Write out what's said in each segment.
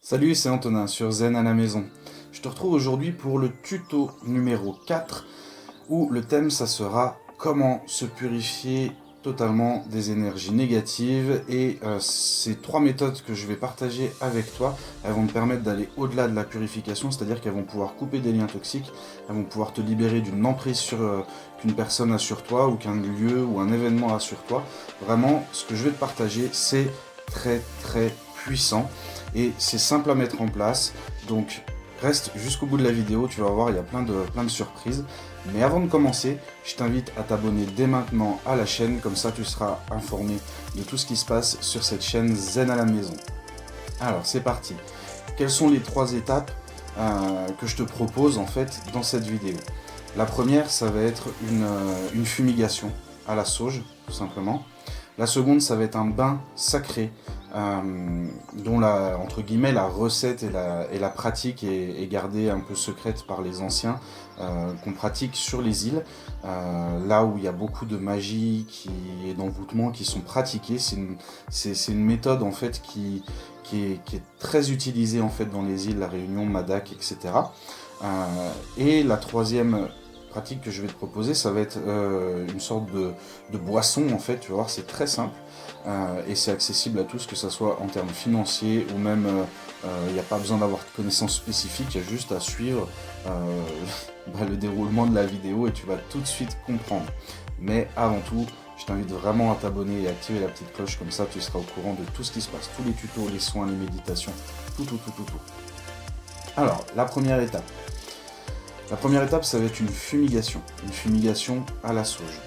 Salut, c'est Antonin sur Zen à la maison. Je te retrouve aujourd'hui pour le tuto numéro 4 où le thème ça sera comment se purifier totalement des énergies négatives et ces trois méthodes que je vais partager avec toi, elles vont te permettre d'aller au-delà de la purification, c'est-à-dire qu'elles vont pouvoir couper des liens toxiques, elles vont pouvoir te libérer d'une emprise qu'une personne a sur toi ou qu'un lieu ou un événement a sur toi. Vraiment, ce que je vais te partager, c'est très puissant et c'est simple à mettre en place, donc reste jusqu'au bout de la vidéo, tu vas voir, il y a plein de surprises. Mais avant de commencer, je t'invite à t'abonner dès maintenant à la chaîne, comme ça tu seras informé de tout ce qui se passe sur cette chaîne Zen à la maison. Alors c'est parti. Quelles sont les trois étapes que je te propose en fait dans cette vidéo? La première, ça va être une fumigation à la sauge, tout simplement. La seconde, ça va être un bain sacré, dont entre guillemets, la recette et la pratique est gardée un peu secrète par les anciens, qu'on pratique sur les îles, là où il y a beaucoup de magie et d'envoûtement qui sont pratiqués. C'est une méthode en fait qui est très utilisée en fait dans les îles, la Réunion, Madac, etc. Et la troisième pratique que je vais te proposer, ça va être une sorte de boisson en fait, tu vas voir, c'est très simple et c'est accessible à tous, que ce soit en termes financiers ou même il n'y a pas besoin d'avoir de connaissances spécifiques, il y a juste à suivre le déroulement de la vidéo et tu vas tout de suite comprendre. Mais avant tout, je t'invite vraiment à t'abonner et à activer la petite cloche, comme ça tu seras au courant de tout ce qui se passe, tous les tutos, les soins, les méditations, tout. Alors, la première étape. La première étape, ça va être une fumigation à la sauge.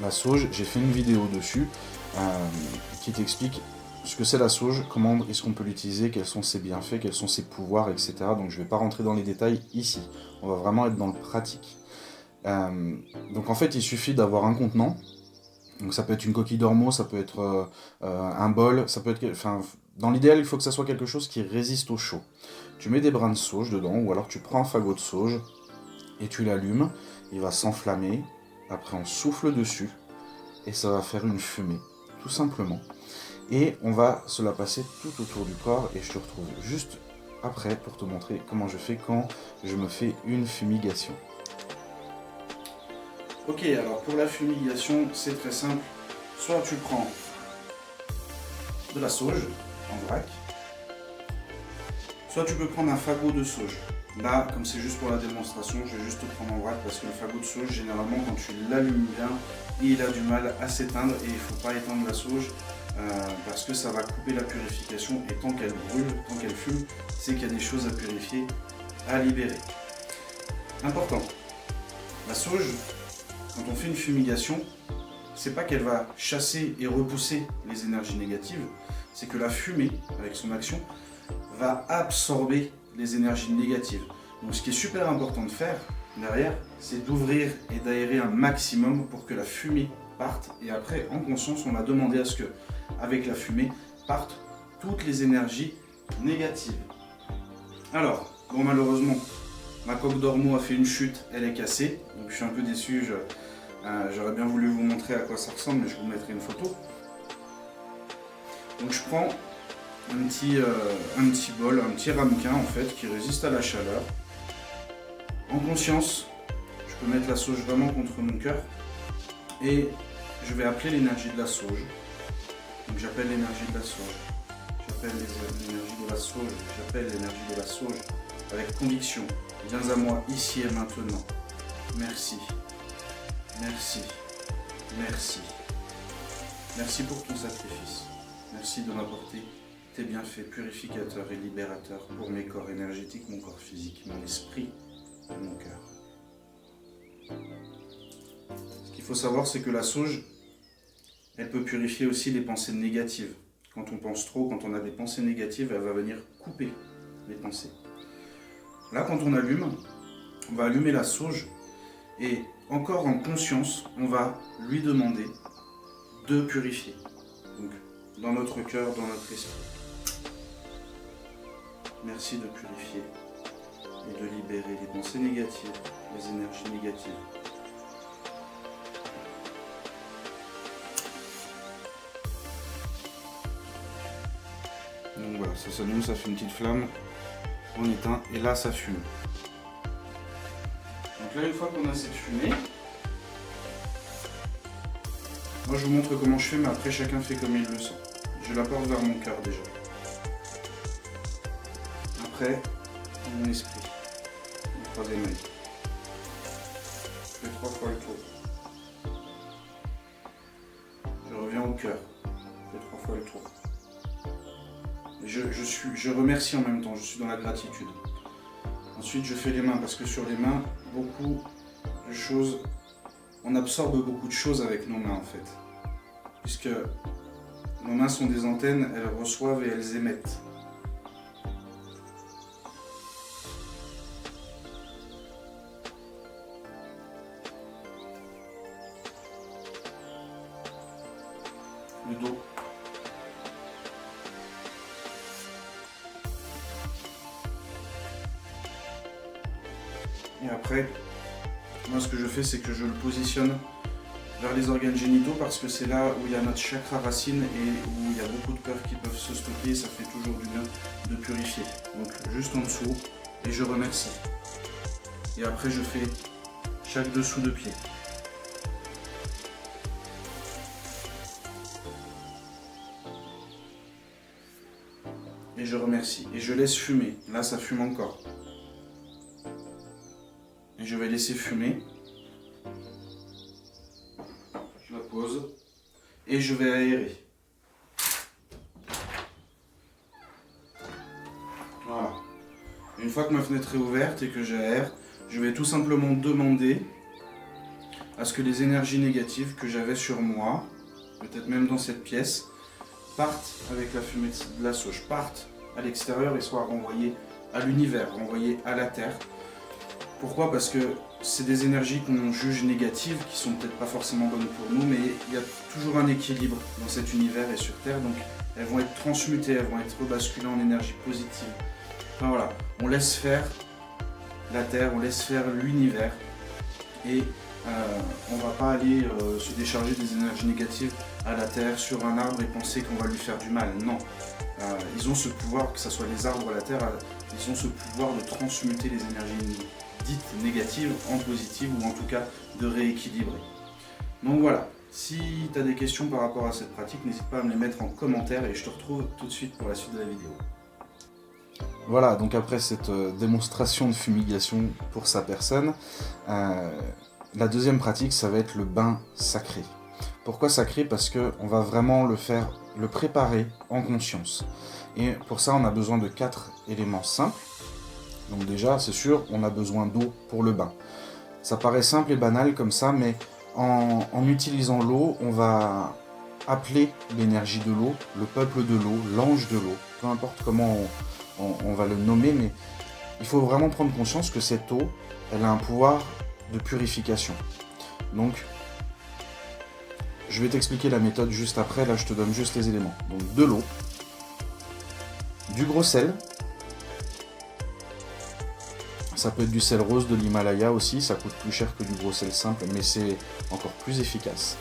La sauge, j'ai fait une vidéo dessus qui t'explique ce que c'est la sauge, comment est-ce qu'on peut l'utiliser, quels sont ses bienfaits, quels sont ses pouvoirs, etc. Donc je ne vais pas rentrer dans les détails ici, on va vraiment être dans le pratique. Donc en fait, il suffit d'avoir un contenant. Donc ça peut être une coquille d'ormeau, ça peut être un bol, ça peut être... Enfin, dans l'idéal, il faut que ça soit quelque chose qui résiste au chaud. Tu mets des brins de sauge dedans, ou alors tu prends un fagot de sauge et tu l'allumes, il va s'enflammer, après on souffle dessus, et ça va faire une fumée, tout simplement. Et on va se la passer tout autour du corps, et je te retrouve juste après pour te montrer comment je fais quand je me fais une fumigation. Ok, alors pour la fumigation, c'est très simple. Soit tu prends de la sauge en vrac, soit tu peux prendre un fagot de sauge. Là, comme c'est juste pour la démonstration, je vais juste te prendre en vrac parce que le fagot de sauge, généralement, quand tu l'allumes bien, il a du mal à s'éteindre et il ne faut pas éteindre la sauge parce que ça va couper la purification et tant qu'elle brûle, tant qu'elle fume, c'est qu'il y a des choses à purifier, à libérer. Important, la sauge, quand on fait une fumigation, c'est pas qu'elle va chasser et repousser les énergies négatives, c'est que la fumée, avec son action, va absorber les énergies négatives. Donc ce qui est super important de faire derrière, c'est d'ouvrir et d'aérer un maximum pour que la fumée parte. Et après, en conscience, on va demander à ce que, avec la fumée, partent toutes les énergies négatives. Alors, bon, malheureusement, ma coque d'ormeau a fait une chute, elle est cassée. Donc je suis un peu déçu, j'aurais bien voulu vous montrer à quoi ça ressemble, mais je vous mettrai une photo. Donc je prends un petit bol, un petit ramequin en fait qui résiste à la chaleur. En conscience, je peux mettre la sauge vraiment contre mon cœur et je vais appeler l'énergie de la sauge. Donc j'appelle l'énergie de la sauge, j'appelle l'énergie de la sauge, j'appelle l'énergie de la sauge avec conviction. Viens à moi ici et maintenant. Merci, merci, merci. Merci pour ton sacrifice. Merci de m'apporter tes bienfaits purificateurs et libérateurs pour mes corps énergétiques, mon corps physique, mon esprit et mon cœur. Ce qu'il faut savoir, c'est que la sauge, elle peut purifier aussi les pensées négatives. Quand on pense trop, quand on a des pensées négatives, elle va venir couper les pensées. Là, quand on allume, on va allumer la sauge et encore en conscience, on va lui demander de purifier. Donc, dans notre cœur, dans notre esprit. Merci de purifier et de libérer les pensées négatives, les énergies négatives. Donc voilà, ça s'allume, ça fait une petite flamme, on éteint et là ça fume. Donc là, une fois qu'on a cette fumée, moi je vous montre comment je fais, mais après chacun fait comme il le sent. Je la porte vers mon cœur déjà. Après, mon esprit, mon troisième œil. Je fais 3 fois le tour. Je reviens au cœur. Je fais 3 fois le tour. Et je remercie en même temps, je suis dans la gratitude. Ensuite, je fais les mains, parce que sur les mains, beaucoup de choses, on absorbe beaucoup de choses avec nos mains en fait. Puisque nos mains sont des antennes, elles reçoivent et elles émettent. Le dos. Et après, moi ce que je fais, c'est que je le positionne vers les organes génitaux parce que c'est là où il y a notre chakra racine et où il y a beaucoup de peurs qui peuvent se stocker, ça fait toujours du bien de purifier. Donc juste en dessous, et je remercie. Et après je fais chaque dessous de pied. Et je remercie. Et je laisse fumer. Là ça fume encore. Et je vais laisser fumer. Je la pose. Et je vais aérer. Voilà. Une fois que ma fenêtre est ouverte et que j'aère, je vais tout simplement demander à ce que les énergies négatives que j'avais sur moi, peut-être même dans cette pièce, partent avec la fumée de la sauge, partent à l'extérieur et soient renvoyées à l'univers, renvoyées à la Terre. Pourquoi? Parce que c'est des énergies qu'on juge négatives, qui sont peut-être pas forcément bonnes pour nous, mais il y a toujours un équilibre dans cet univers et sur Terre, donc elles vont être transmutées, elles vont être rebasculées en énergie positive. Enfin voilà, on laisse faire la Terre, on laisse faire l'univers, et on va pas aller se décharger des énergies négatives à la Terre, sur un arbre, et penser qu'on va lui faire du mal. Non. Ils ont ce pouvoir, que ce soit les arbres ou la Terre, ils ont ce pouvoir de transmuter les énergies dites négatives en positives, ou en tout cas de rééquilibrer. Donc voilà, si tu as des questions par rapport à cette pratique, n'hésite pas à me les mettre en commentaire et je te retrouve tout de suite pour la suite de la vidéo. Voilà, donc après cette démonstration de fumigation pour sa personne, la deuxième pratique, ça va être le bain sacré. Pourquoi sacré? Parce qu'on va vraiment le préparer en conscience. Et pour ça, on a besoin de 4 éléments simples. Donc déjà, c'est sûr, on a besoin d'eau pour le bain. Ça paraît simple et banal comme ça, mais en utilisant l'eau, on va appeler l'énergie de l'eau, le peuple de l'eau, l'ange de l'eau, peu importe comment on va le nommer, mais il faut vraiment prendre conscience que cette eau, elle a un pouvoir de purification. Donc, je vais t'expliquer la méthode juste après, là je te donne juste les éléments. Donc de l'eau, du gros sel, ça peut être du sel rose de l'Himalaya aussi, ça coûte plus cher que du gros sel simple, mais c'est encore plus efficace.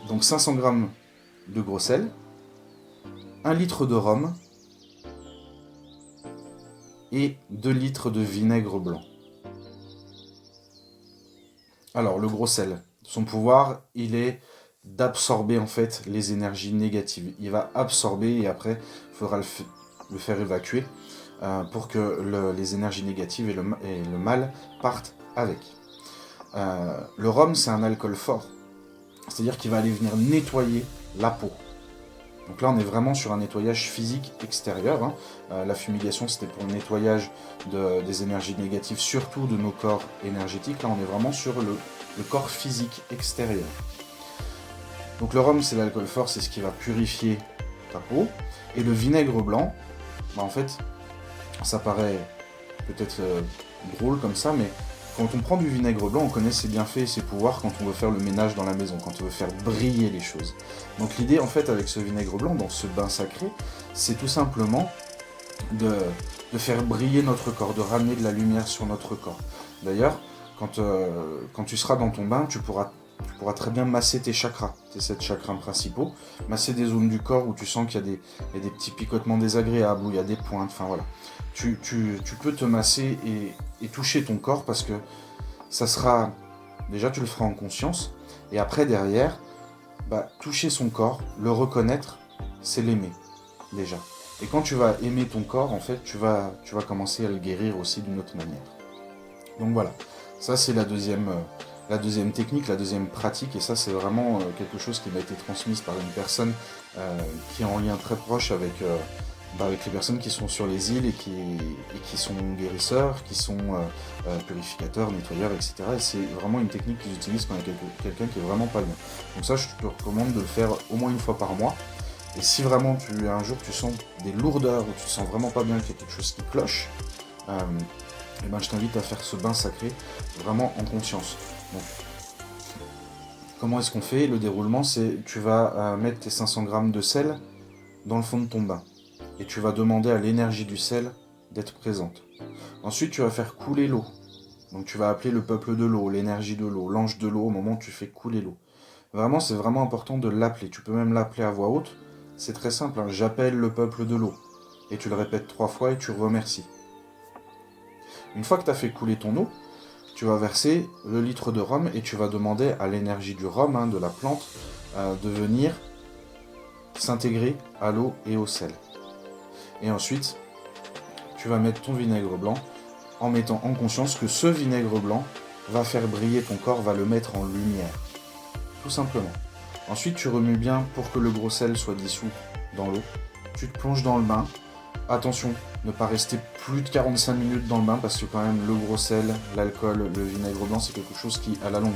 Donc 500 g de gros sel, 1 litre de rhum et 2 litres de vinaigre blanc. Alors le gros sel, son pouvoir, il est d'absorber en fait les énergies négatives. Il va absorber et après il faudra le faire évacuer pour que les énergies négatives et le mal partent avec. Le rhum, c'est un alcool fort, c'est-à-dire qu'il va aller venir nettoyer la peau. Donc là, on est vraiment sur un nettoyage physique extérieur. La fumigation, c'était pour le nettoyage des énergies négatives, surtout de nos corps énergétiques. Là, on est vraiment sur le corps physique extérieur. Donc le rhum, c'est l'alcool fort, c'est ce qui va purifier ta peau. Et le vinaigre blanc, en fait, ça paraît peut-être drôle comme ça, mais quand on prend du vinaigre blanc, on connaît ses bienfaits et ses pouvoirs quand on veut faire le ménage dans la maison, quand on veut faire briller les choses. Donc l'idée, en fait, avec ce vinaigre blanc, dans ce bain sacré, c'est tout simplement de faire briller notre corps, de ramener de la lumière sur notre corps. D'ailleurs, quand tu seras dans ton bain, tu pourras tu pourras très bien masser tes chakras, tes 7 chakras principaux, masser des zones du corps où tu sens qu'il y a des petits picotements désagréables, où il y a des pointes, enfin voilà. Tu peux te masser et toucher ton corps parce que ça sera... Déjà, tu le feras en conscience, et après, derrière, toucher son corps, le reconnaître, c'est l'aimer, déjà. Et quand tu vas aimer ton corps, en fait, tu vas commencer à le guérir aussi d'une autre manière. Donc voilà, ça c'est la deuxième technique, la deuxième pratique, et ça c'est vraiment quelque chose qui m'a été transmise par une personne qui est en lien très proche avec les personnes qui sont sur les îles et qui sont guérisseurs, qui sont purificateurs, nettoyeurs, etc. Et c'est vraiment une technique qu'ils utilisent quand il y a quelqu'un qui est vraiment pas bien. Donc ça, je te recommande de le faire au moins une fois par mois. Et si vraiment un jour tu sens des lourdeurs ou tu te sens vraiment pas bien, qu'il y a quelque chose qui cloche, je t'invite à faire ce bain sacré vraiment en conscience. Donc, comment est-ce qu'on fait? Le déroulement, c'est tu vas mettre tes 500 grammes de sel dans le fond de ton bain. Et tu vas demander à l'énergie du sel d'être présente. Ensuite, tu vas faire couler l'eau. Donc tu vas appeler le peuple de l'eau, l'énergie de l'eau, l'ange de l'eau au moment où tu fais couler l'eau. Vraiment, c'est vraiment important de l'appeler. Tu peux même l'appeler à voix haute. C'est très simple, hein. J'appelle le peuple de l'eau. Et tu le répètes 3 fois et tu remercies. Une fois que tu as fait couler ton eau, tu vas verser le litre de rhum et tu vas demander à l'énergie du rhum, de la plante, de venir s'intégrer à l'eau et au sel. Et ensuite, tu vas mettre ton vinaigre blanc en mettant en conscience que ce vinaigre blanc va faire briller ton corps, va le mettre en lumière. Tout simplement. Ensuite, tu remues bien pour que le gros sel soit dissous dans l'eau. Tu te plonges dans le bain. Attention, ne pas rester plus de 45 minutes dans le bain parce que quand même le gros sel, l'alcool, le vinaigre blanc, c'est quelque chose qui, à la longue,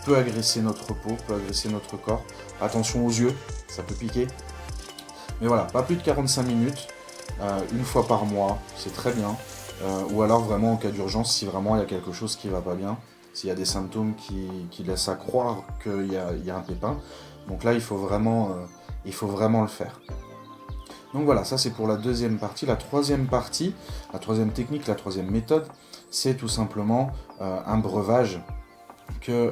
peut agresser notre peau, peut agresser notre corps. Attention aux yeux, ça peut piquer. Mais voilà, pas plus de 45 minutes, une fois par mois, c'est très bien. Ou alors vraiment en cas d'urgence, si vraiment il y a quelque chose qui ne va pas bien, s'il y a des symptômes qui laissent à croire qu'il y a un pépin. Donc là, il faut vraiment le faire. Donc voilà, ça c'est pour la deuxième partie. La troisième partie, la troisième technique, la troisième méthode, c'est tout simplement un breuvage que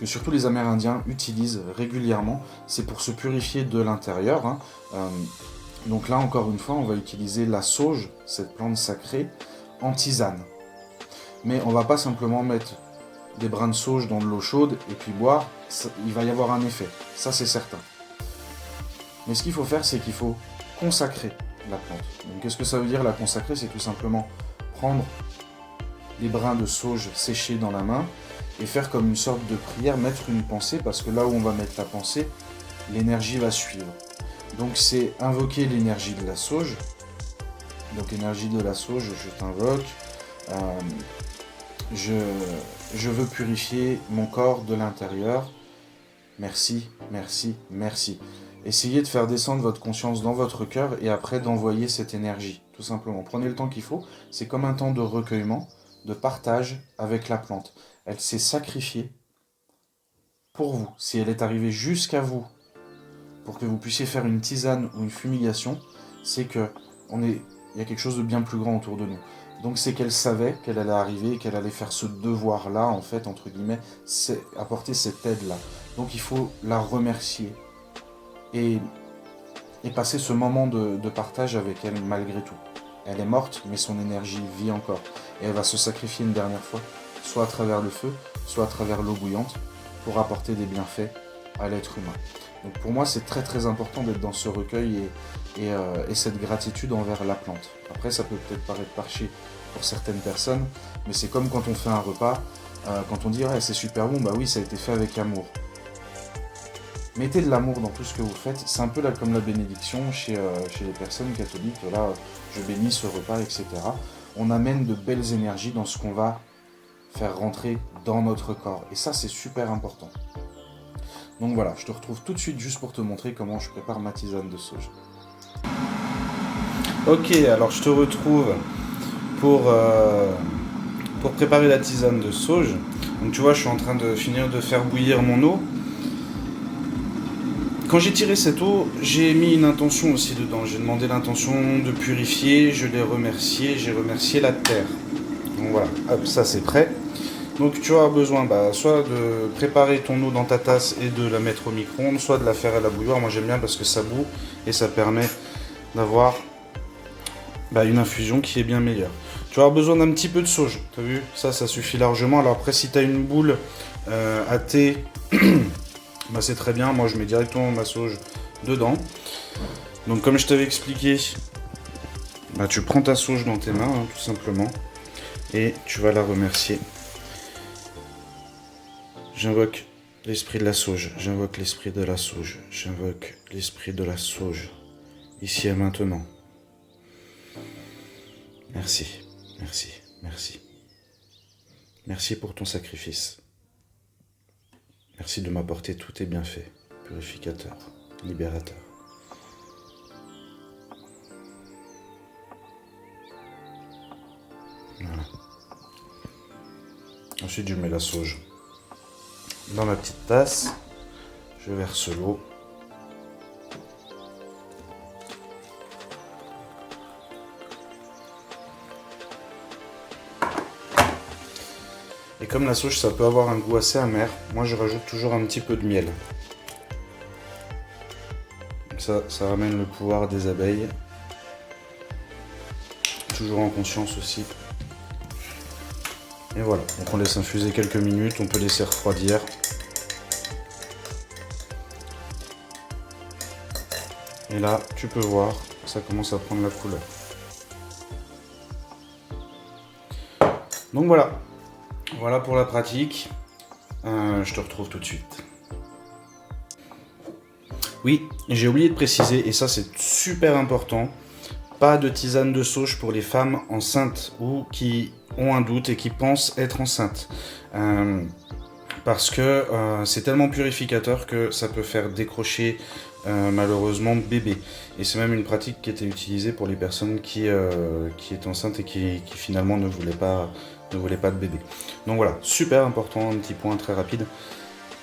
surtout les Amérindiens utilisent régulièrement. C'est pour se purifier de l'intérieur, hein. Donc là, encore une fois, on va utiliser la sauge, cette plante sacrée, en tisane. Mais on va pas simplement mettre des brins de sauge dans de l'eau chaude et puis boire, il va y avoir un effet, ça c'est certain. Mais ce qu'il faut faire, c'est qu'il faut consacrer la plante. Donc qu'est-ce que ça veut dire la consacrer? C'est tout simplement prendre les brins de sauge séchés dans la main et faire comme une sorte de prière, mettre une pensée, parce que là où on va mettre la pensée, l'énergie va suivre. Donc c'est invoquer l'énergie de la sauge. Donc énergie de la sauge, je t'invoque. Je veux purifier mon corps de l'intérieur. Merci, merci, merci. Essayez de faire descendre votre conscience dans votre cœur et après d'envoyer cette énergie, tout simplement. Prenez le temps qu'il faut. C'est comme un temps de recueillement, de partage avec la plante. Elle s'est sacrifiée pour vous. Si elle est arrivée jusqu'à vous, pour que vous puissiez faire une tisane ou une fumigation, c'est que il y a quelque chose de bien plus grand autour de nous. Donc c'est qu'elle savait qu'elle allait arriver et qu'elle allait faire ce devoir-là, en fait, entre guillemets, c'est apporter cette aide-là. Donc il faut la remercier et passer ce moment de partage avec elle malgré tout. Elle est morte, mais son énergie vit encore. Et elle va se sacrifier une dernière fois, soit à travers le feu, soit à travers l'eau bouillante, pour apporter des bienfaits à l'être humain. Donc pour moi, c'est très très important d'être dans ce recueil et cette gratitude envers la plante. Après, ça peut peut-être paraître parché pour certaines personnes, mais c'est comme quand on fait un repas, quand on dit « c'est super bon », bah oui, ça a été fait avec amour. Mettez de l'amour dans tout ce que vous faites, c'est un peu là comme la bénédiction chez les personnes catholiques, voilà, je bénis ce repas, etc. On amène de belles énergies dans ce qu'on va faire rentrer dans notre corps, et ça c'est super important. Donc voilà, je te retrouve tout de suite juste pour te montrer comment je prépare ma tisane de sauge. Ok, alors je te retrouve pour préparer la tisane de sauge. Donc tu vois, je suis en train de finir de faire bouillir mon eau. Quand j'ai tiré cette eau, j'ai mis une intention aussi dedans. J'ai demandé l'intention de purifier, je l'ai remercié, j'ai remercié la terre. Donc voilà, hop, ça c'est prêt. Donc tu auras besoin soit de préparer ton eau dans ta tasse et de la mettre au micro-ondes, soit de la faire à la bouilloire. Moi j'aime bien parce que ça bout et ça permet d'avoir une infusion qui est bien meilleure. Tu vas avoir besoin d'un petit peu de sauge, tu as vu, ça suffit largement. Alors après si tu as une boule à thé, c'est très bien, moi je mets directement ma sauge dedans. Donc comme je t'avais expliqué, tu prends ta sauge dans tes mains, tout simplement, et tu vas la remercier. J'invoque l'esprit de la sauge, j'invoque l'esprit de la sauge, j'invoque l'esprit de la sauge, ici et maintenant. Merci, merci, merci. Merci pour ton sacrifice. Merci de m'apporter tous tes bienfaits, purificateur, libérateur. Voilà. Ensuite, je mets la sauge dans ma petite tasse. Je verse l'eau. Et comme la sauge, ça peut avoir un goût assez amer, moi je rajoute toujours un petit peu de miel. Comme ça ramène le pouvoir des abeilles. Toujours en conscience aussi. Et voilà, donc on laisse infuser quelques minutes, on peut laisser refroidir. Et là, tu peux voir, ça commence à prendre la couleur. Donc voilà, voilà pour la pratique. Je te retrouve tout de suite. Oui, j'ai oublié de préciser, et ça c'est super important, pas de tisane de sauge pour les femmes enceintes ou qui ont un doute et qui pensent être enceintes. Parce que c'est tellement purificateur que ça peut faire décrocher malheureusement bébé. Et c'est même une pratique qui était utilisée pour les personnes qui étaient enceintes et qui finalement ne voulaient pas de bébé. Donc voilà, super important, un petit point très rapide.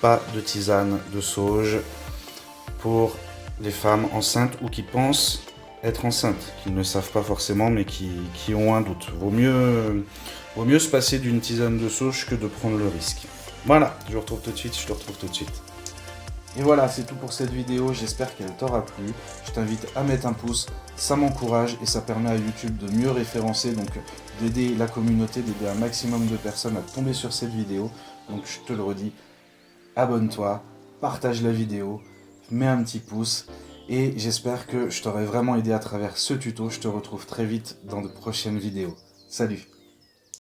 Pas de tisane de sauge pour les femmes enceintes ou qui pensent être enceintes, qui ne savent pas forcément mais qui ont un doute. Vaut mieux se passer d'une tisane de sauge que de prendre le risque. Voilà, je te retrouve tout de suite. Et voilà, c'est tout pour cette vidéo, j'espère qu'elle t'aura plu. Je t'invite à mettre un pouce, ça m'encourage et ça permet à YouTube de mieux référencer, donc d'aider la communauté, d'aider un maximum de personnes à tomber sur cette vidéo. Donc je te le redis, abonne-toi, partage la vidéo, mets un petit pouce et j'espère que je t'aurai vraiment aidé à travers ce tuto. Je te retrouve très vite dans de prochaines vidéos. Salut!